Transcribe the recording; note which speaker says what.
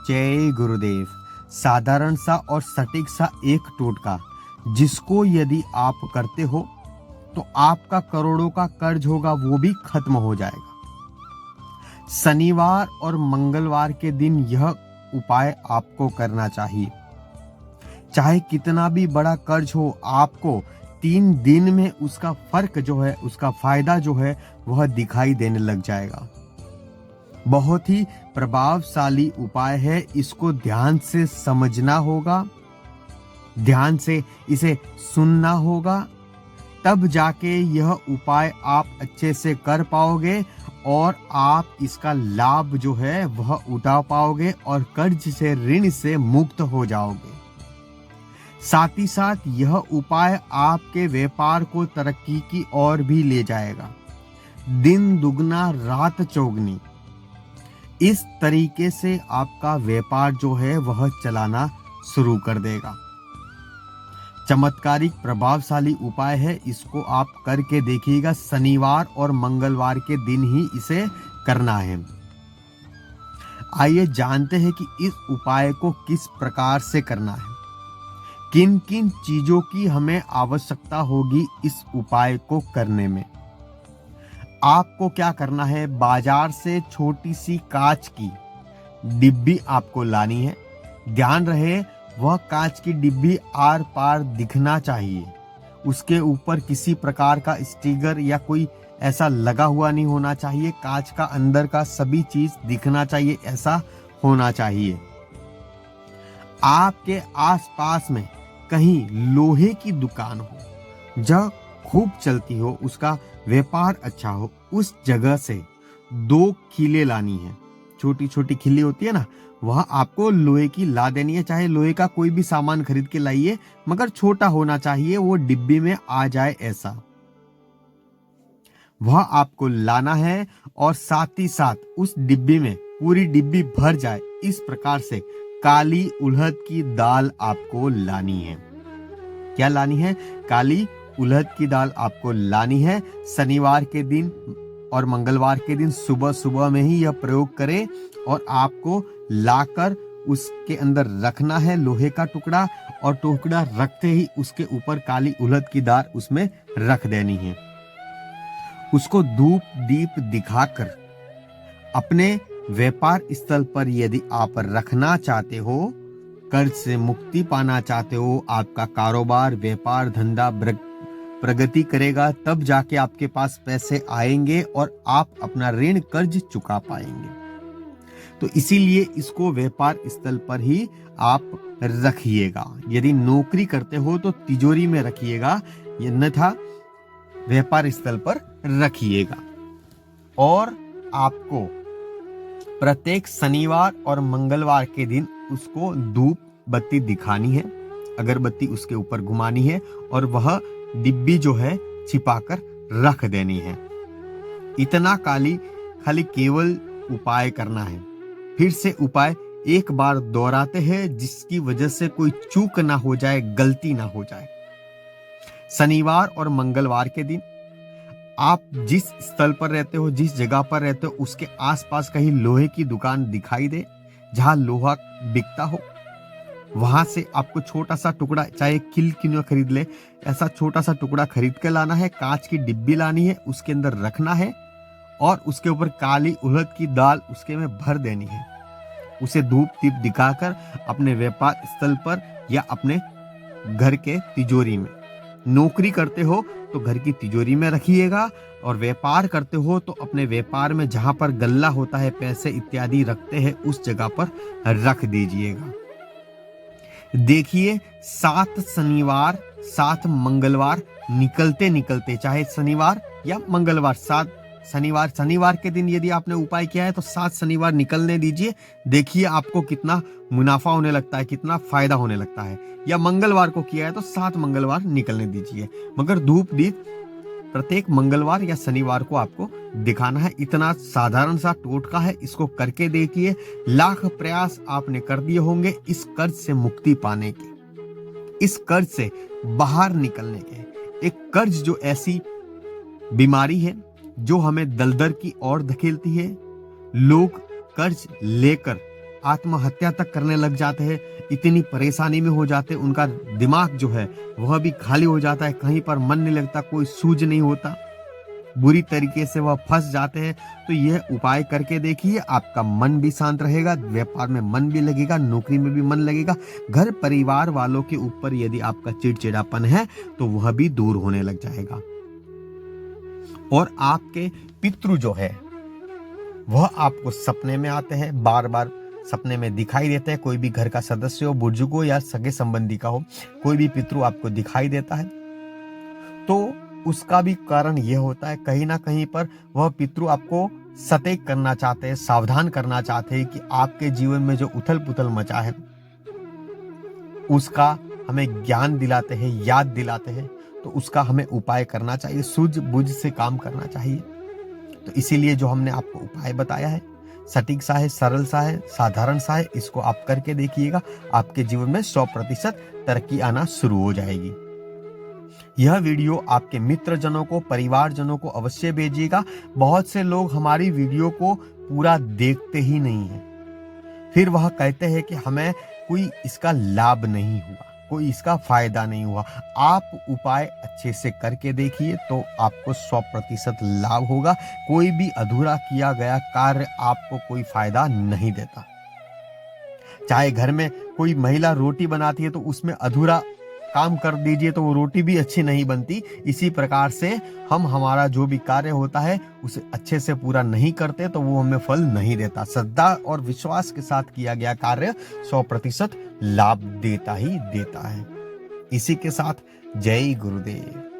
Speaker 1: जय गुरुदेव। साधारण सा और सटीक सा एक टोटका जिसको यदि आप करते हो तो आपका करोड़ों का कर्ज होगा वो भी खत्म हो जाएगा। शनिवार और मंगलवार के दिन यह उपाय आपको करना चाहिए। चाहे कितना भी बड़ा कर्ज हो, आपको 3 दिन में उसका फर्क जो है, उसका फायदा जो है वह दिखाई देने लग जाएगा। बहुत ही प्रभावशाली उपाय है। इसको ध्यान से समझना होगा, ध्यान से इसे सुनना होगा, तब जाके यह उपाय आप अच्छे से कर पाओगे और आप इसका लाभ जो है वह उठा पाओगे और कर्ज से, ऋण से मुक्त हो जाओगे। साथ ही साथ यह उपाय आपके व्यापार को तरक्की की ओर भी ले जाएगा। दिन दुगना रात चौगनी, इस तरीके से आपका व्यापार जो है वह चलाना शुरू कर देगा। चमत्कारिक प्रभावशाली उपाय है, इसको आप करके देखिएगा। शनिवार और मंगलवार के दिन ही इसे करना है। आइए जानते हैं कि इस उपाय को किस प्रकार से करना है, किन किन चीजों की हमें आवश्यकता होगी इस उपाय को करने में। आपको क्या करना है, बाजार से छोटी सी कांच की डिब्बी आपको लानी है। ध्यान रहे वह कांच की डिब्बी आर पार दिखना चाहिए। उसके ऊपर किसी प्रकार का स्टिकर या कोई ऐसा लगा हुआ नहीं होना चाहिए। कांच का अंदर का सभी चीज दिखना चाहिए, ऐसा होना चाहिए। आपके आसपास में कहीं लोहे की दुकान हो जो खूब चलती हो, उसका व्यापार अच्छा हो, उस जगह से 2 खीले लानी है। छोटी छोटी खिल्ली होती है ना, वह आपको लोहे की ला देनी है। चाहे लोहे का कोई भी सामान खरीद के लाइए, मगर छोटा होना चाहिए, वो डिब्बी में आ जाए ऐसा। वह आपको लाना है और साथ ही साथ उस डिब्बी में पूरी डिब्बी भर जाए इस प्रकार से काली उड़द की दाल आपको लानी है। क्या लानी है? काली उड़द की दाल आपको लानी है। शनिवार के दिन और मंगलवार के दिन सुबह सुबह में ही यह प्रयोग करें और आपको लाकर उसके अंदर रखना है लोहे का टुकड़ा, और टुकड़ा रखते ही उसके ऊपर काली उड़द की दाल उसमें रख देनी है। उसको धूप दीप दिखाकर अपने व्यापार स्थल पर यदि आप रखना चाहते हो, कर्ज से मुक्ति पाना चाहते हो, आपका कारोबार व्यापार धंधा प्रगति करेगा, तब जाके आपके पास पैसे आएंगे और आप अपना ऋण कर्ज चुका पाएंगे। तो इसीलिए इसको व्यापार स्थल पर ही आप रखिएगा। यदि नौकरी करते हो तो तिजोरी में रखिएगा, अन्यथा व्यापार स्थल पर रखिएगा। और आपको प्रत्येक शनिवार और मंगलवार के दिन उसको धूप बत्ती दिखानी है, अगरबत्ती उसके ऊपर घुमानी है और वह डिब्बी जो है छिपाकर रख देनी है। इतना खाली केवल उपाय करना है। फिर से उपाय एक बार दोहराते हैं जिसकी वजह से कोई चूक ना हो जाए, गलती ना हो जाए। शनिवार और मंगलवार के दिन आप जिस स्थल पर रहते हो, जिस जगह पर रहते हो, उसके आसपास कहीं लोहे की दुकान दिखाई दे, जहां लोहा बिकता हो, वहां से आपको छोटा सा टुकड़ा, चाहे किल क्यों खरीद ले, ऐसा छोटा सा टुकड़ा खरीद के लाना है। कांच की डिब्बी लानी है, उसके अंदर रखना है और उसके ऊपर काली उड़द की दाल उसके में भर देनी है। उसे धूप दीप दिखाकर अपने व्यापार स्थल पर या अपने घर के तिजोरी में, नौकरी करते हो तो घर की तिजोरी में रखिएगा, और व्यापार करते हो तो अपने व्यापार में जहां पर गल्ला होता है, पैसे इत्यादि रखते हैं, उस जगह पर रख दीजिएगा। देखिए 7 शनिवार 7 मंगलवार निकलते निकलते, चाहे शनिवार या मंगलवार, 7 शनिवार के दिन यदि आपने उपाय किया है तो 7 शनिवार निकलने दीजिए। देखिए आपको कितना मुनाफा होने लगता है, कितना फायदा होने लगता है। या मंगलवार को किया है तो 7 मंगलवार निकलने दीजिए, मगर धूप दीप प्रत्येक मंगलवार या शनिवार को आपको दिखाना है। इतना साधारण सा टोटका है, इसको करके देखिए। लाख प्रयास आपने कर दिए होंगे इस कर्ज से मुक्ति पाने के, इस कर्ज से बाहर निकलने के। एक कर्ज जो ऐसी बीमारी है जो हमें दलदल की ओर धकेलती है। लोग कर्ज लेकर आत्महत्या तक करने लग जाते हैं, इतनी परेशानी में हो जाते हैं, उनका दिमाग जो है वह भी खाली हो जाता है, कहीं पर मन नहीं लगता, कोई सूझ नहीं होता, बुरी तरीके से वह फंस जाते हैं। तो यह उपाय करके देखिए, आपका मन भी शांत रहेगा, व्यापार में मन भी लगेगा, नौकरी में भी मन लगेगा, घर परिवार वालों के ऊपर यदि आपका चिड़चिड़ापन है तो वह भी दूर होने लग जाएगा। और आपके पितृ जो है वह आपको सपने में आते हैं, बार बार सपने में दिखाई देते हैं। कोई भी घर का सदस्य हो, बुजुर्ग हो या सगे संबंधी का हो, कोई भी पितृ आपको दिखाई देता है तो उसका भी कारण यह होता है, कहीं ना कहीं पर वह पितृ आपको सतर्क करना चाहते हैं, सावधान करना चाहते हैं कि आपके जीवन में जो उथल पुथल मचा है उसका हमें ज्ञान दिलाते हैं, याद दिलाते हैं। तो उसका हमें उपाय करना चाहिए, सूझबूझ से काम करना चाहिए। तो इसीलिए जो हमने आपको उपाय बताया है, सटीक सा है, सरल सा है, साधारण सा है, इसको आप करके देखिएगा, आपके जीवन में 100% तरक्की आना शुरू हो जाएगी। यह वीडियो आपके मित्रजनों को, परिवारजनों को अवश्य भेजिएगा। बहुत से लोग हमारी वीडियो को पूरा देखते ही नहीं है, फिर वह कहते हैं कि हमें कोई इसका लाभ नहीं हुआ, कोई इसका फायदा नहीं हुआ। आप उपाय अच्छे से करके देखिए तो आपको 100% लाभ होगा। कोई भी अधूरा किया गया कार्य आपको कोई फायदा नहीं देता। चाहे घर में कोई महिला रोटी बनाती है तो उसमें अधूरा काम कर दीजिए तो वो रोटी भी अच्छी नहीं बनती। इसी प्रकार से हम हमारा जो भी कार्य होता है उसे अच्छे से पूरा नहीं करते तो वो हमें फल नहीं देता। श्रद्धा और विश्वास के साथ किया गया कार्य 100% लाभ देता ही देता है। इसी के साथ जय गुरुदेव।